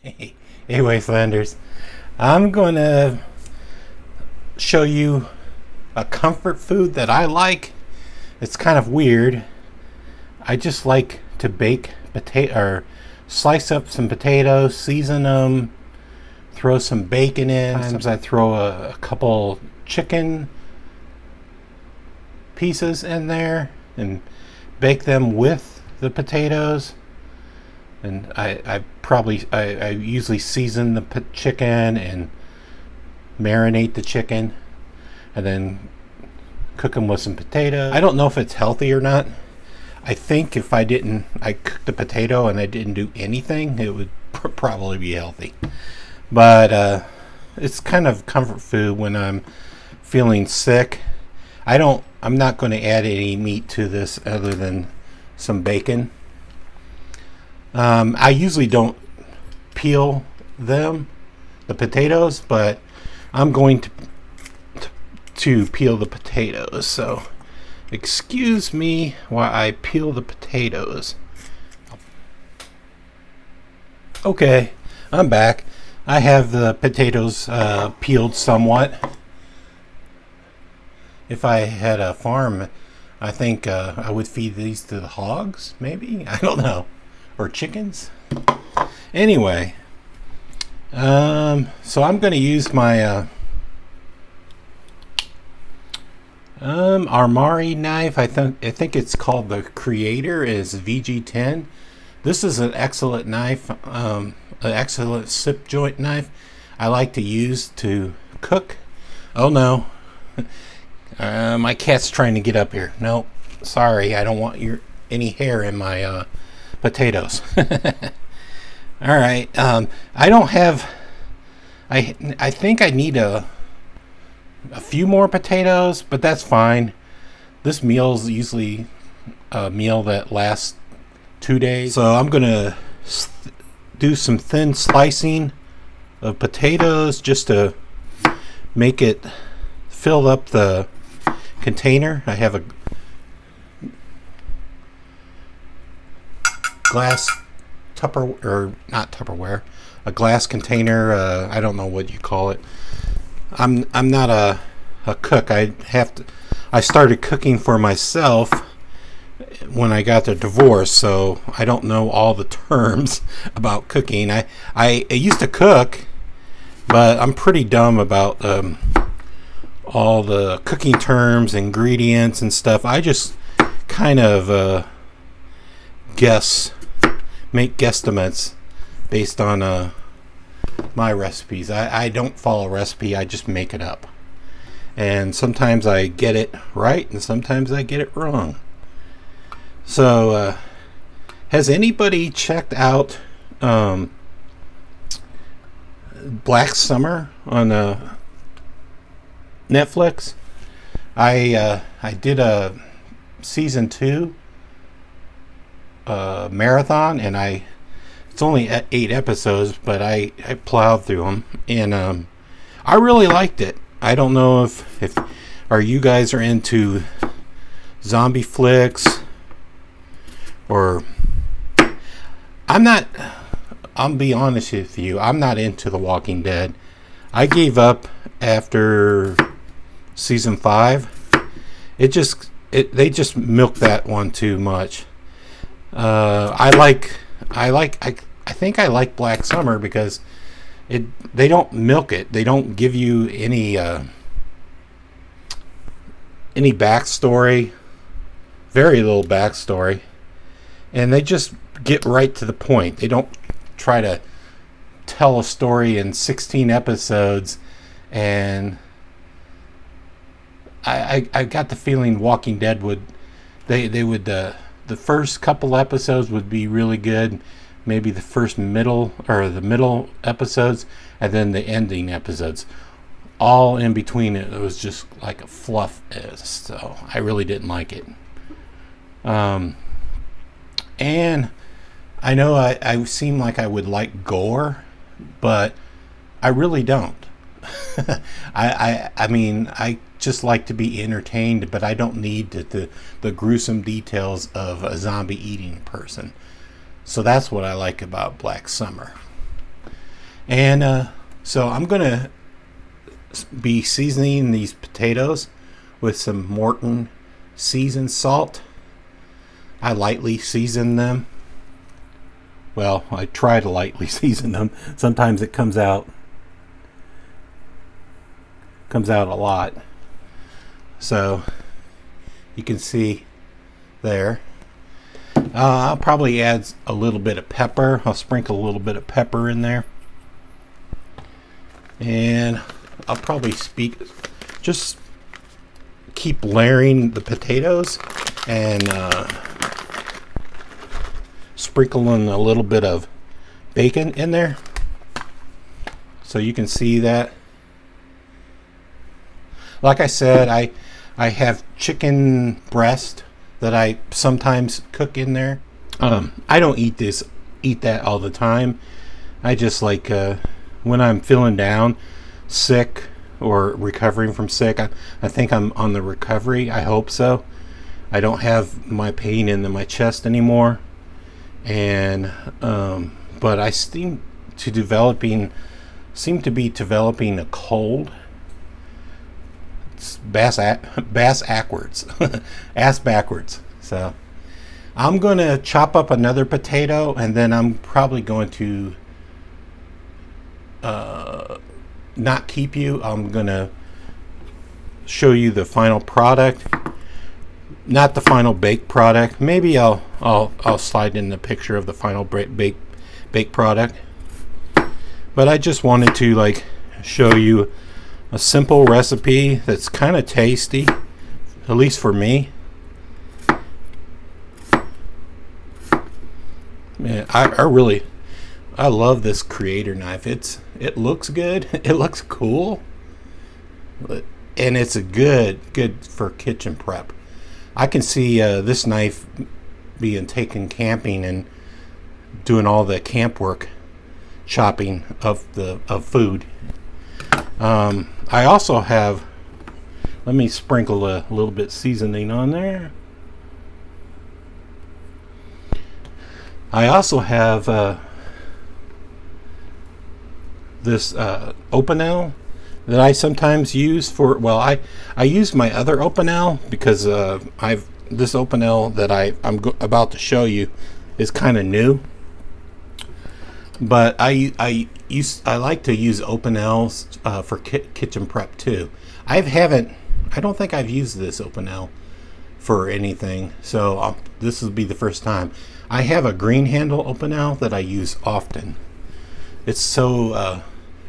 Hey, Wastelanders. I'm going to show you a comfort food that I like. It's kind of weird. I just like to bake potato or slice up some potatoes, season them, throw some bacon in. Sometimes I throw a couple chicken pieces in there and bake them with the potatoes. And I usually season the chicken and marinate the chicken and then cook them with some potatoes. I don't know if it's healthy or not. I think if I cooked the potato and I didn't do anything, it would probably be healthy. But it's kind of comfort food when I'm feeling sick. I'm not going to add any meat to this other than some bacon. I usually don't peel the potatoes, but I'm going to peel the potatoes. So excuse me while I peel the potatoes. Okay, I'm back. I have the potatoes peeled somewhat. If I had a farm, I think I would feed these to the hogs, maybe? I don't know. Or chickens. Anyway, so I'm going to use my Armari knife. I think it's called the Creator is VG10. This is an excellent knife, an excellent sip joint knife. I like to use to cook. Oh no, my cat's trying to get up here. No, sorry, I don't want any hair in my potatoes. All right. I don't have. I think I need a few more potatoes, but that's fine. This meal's usually a meal that lasts 2 days. So I'm gonna do some thin slicing of potatoes just to make it fill up the container. I have a glass not Tupperware, a glass container. I don't know what you call it. I'm not a cook. I started cooking for myself when I got the divorce, so I don't know all the terms about cooking. I used to cook, but I'm pretty dumb about all the cooking terms, ingredients, and stuff. I just kind of make guesstimates based on my recipes. I don't follow a recipe, I just make it up. And sometimes I get it right and sometimes I get it wrong. So has anybody checked out Black Summer on Netflix? I did a season 2 marathon, and it's only 8 episodes, but I plowed through them, and I really liked it. I don't know if you guys are into zombie flicks, or I'll be honest with you, I'm not into The Walking Dead. I gave up after season 5. They just milked that one too much. I think I like Black Summer because they don't milk it. They don't give you any backstory, very little backstory, and they just get right to the point. They don't try to tell a story in 16 episodes, and I got the feeling Walking Dead would the first couple episodes would be really good, maybe the middle episodes, and then the ending episodes. All in between it was just like a fluff, so I really didn't like it. And I know I seem like I would like gore, but I really don't. I mean, I just like to be entertained, but I don't need the gruesome details of a zombie eating person. So that's what I like about Black Summer. And so I'm gonna be seasoning these potatoes with some Morton seasoned salt. I lightly season them. Well, I try to lightly season them. Sometimes it comes out a lot. So you can see there. I'll probably add a little bit of pepper. I'll sprinkle a little bit of pepper in there. And I'll probably just keep layering the potatoes and sprinkling a little bit of bacon in there. So you can see that. Like I said, I have chicken breast that I sometimes cook in there. I don't eat that all the time. I just like when I'm feeling down, sick, or recovering from sick. I think I'm on the recovery. I hope so. I don't have my pain in my chest anymore, and but I seem to be developing a cold. It's bass backwards. Ass backwards. So I'm going to chop up another potato, and then I'm probably going to not keep you. I'm going to show you the final product, not the final baked product. Maybe I'll slide in the picture of the final baked product. But I just wanted to like show you a simple recipe that's kind of tasty, at least for me. Man, I love this Creator knife. It looks good. It looks cool, and it's a good for kitchen prep. I can see this knife being taken camping and doing all the camp work, chopping of food. I also have, let me sprinkle a little bit seasoning on there. I also have this Opinel that I sometimes use for, well, I use my other Opinel because this Opinel that I'm about to show you is kind of new. But I like to use Opinels for kitchen prep too. I don't think I've used this Opinel for anything, so this will be the first time. I have a green handle Opinel that I use often. It's so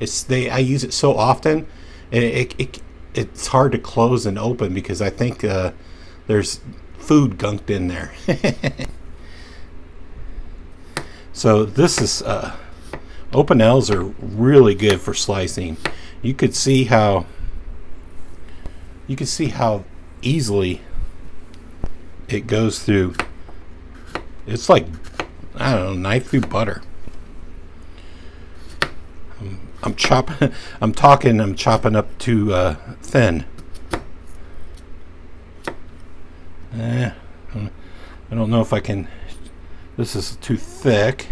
I use it so often, it's hard to close and open because I think there's food gunked in there. So this is Opinels are really good for slicing. You could see how easily it goes through. It's like, I don't know, knife through butter. I'm chopping up too thin. I don't know if I can. This is too thick.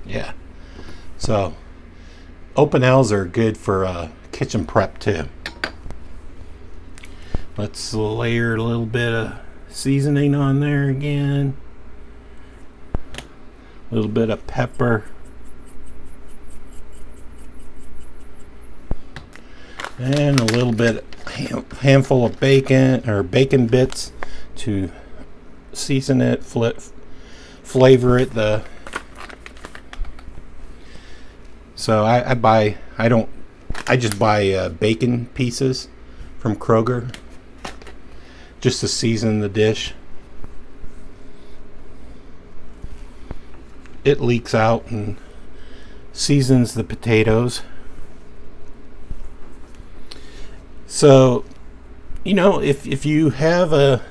Yeah. So Opinels are good for kitchen prep too. Let's layer a little bit of seasoning on there again. A little bit of pepper. And a little bit, handful of bacon or bacon bits to season it, flavor it. So I just buy bacon pieces from Kroger just to season the dish. It leaks out and seasons the potatoes. So, you know, if you have it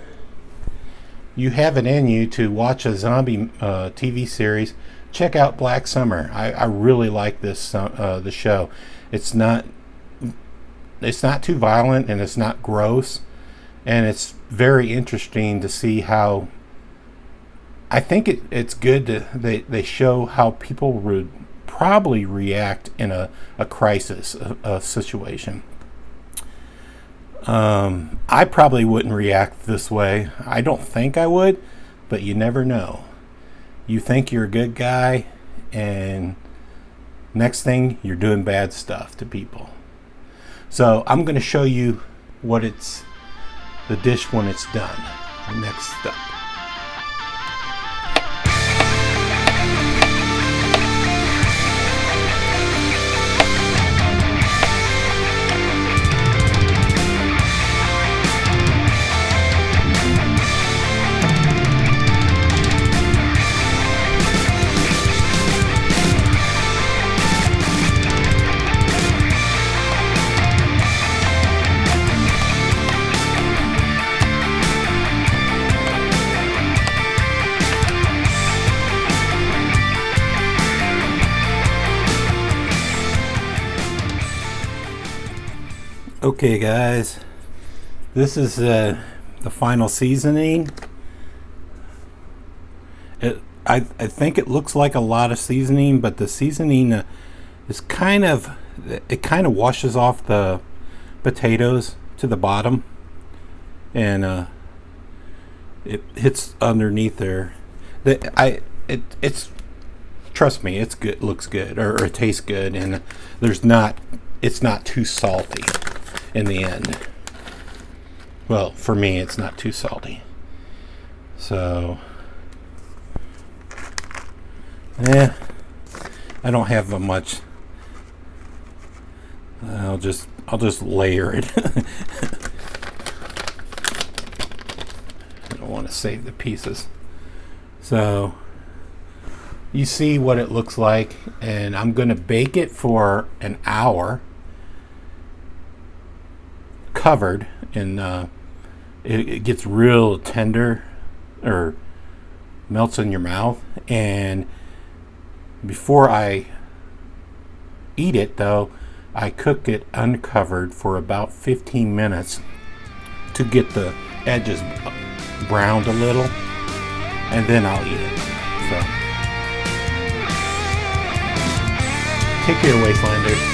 in you to watch a zombie TV series, check out Black Summer. I really like the show. It's not too violent and it's not gross, and it's very interesting to see how I think it's good to, they show how people would probably react in a crisis a situation. I probably wouldn't react this way. I don't think I would, but you never know. You think you're a good guy, and next thing, you're doing bad stuff to people. So I'm going to show you what it's, the dish when it's done. The next step. Okay guys, this is the final seasoning. I think it looks like a lot of seasoning, but the seasoning is kind of washes off the potatoes to the bottom, and it hits underneath there. It's trust me, it's good, looks good, or it tastes good, and it's not too salty in the end. Well, for me, it's not too salty. So, I don't have much. I'll just layer it. I don't want to save the pieces. So, you see what it looks like, and I'm going to bake it for an hour. Covered, and it gets real tender, or melts in your mouth. And before I eat it, though, I cook it uncovered for about 15 minutes to get the edges browned a little, and then I'll eat it. So take care, Wastelanders.